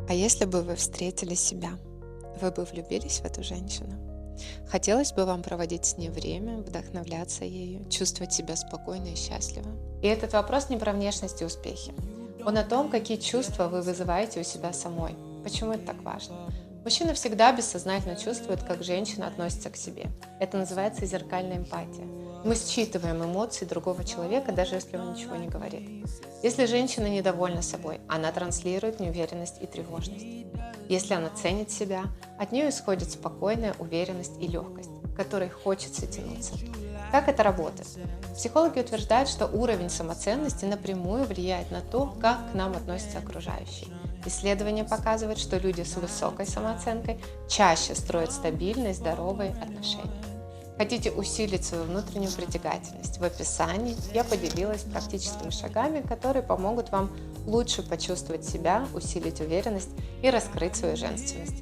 А если бы вы встретили себя, вы бы влюбились в эту женщину? Хотелось бы вам проводить с ней время, вдохновляться ею, чувствовать себя спокойно и счастливо? И этот вопрос не про внешность и успехи. Он о том, какие чувства вы вызываете у себя самой. Почему это так важно? Мужчина всегда бессознательно чувствует, как женщина относится к себе. Это называется зеркальная эмпатия. Мы считываем эмоции другого человека, даже если он ничего не говорит. Если женщина недовольна собой, она транслирует неуверенность и тревожность. Если она ценит себя, от нее исходит спокойная уверенность и легкость, к которой хочется тянуться. Как это работает? Психологи утверждают, что уровень самоценности напрямую влияет на то, как к нам относятся окружающие. Исследования показывают, что люди с высокой самооценкой чаще строят стабильные, здоровые отношения. Хотите усилить свою внутреннюю притягательность? В описании я поделилась практическими шагами, которые помогут вам лучше почувствовать себя, усилить уверенность и раскрыть свою женственность.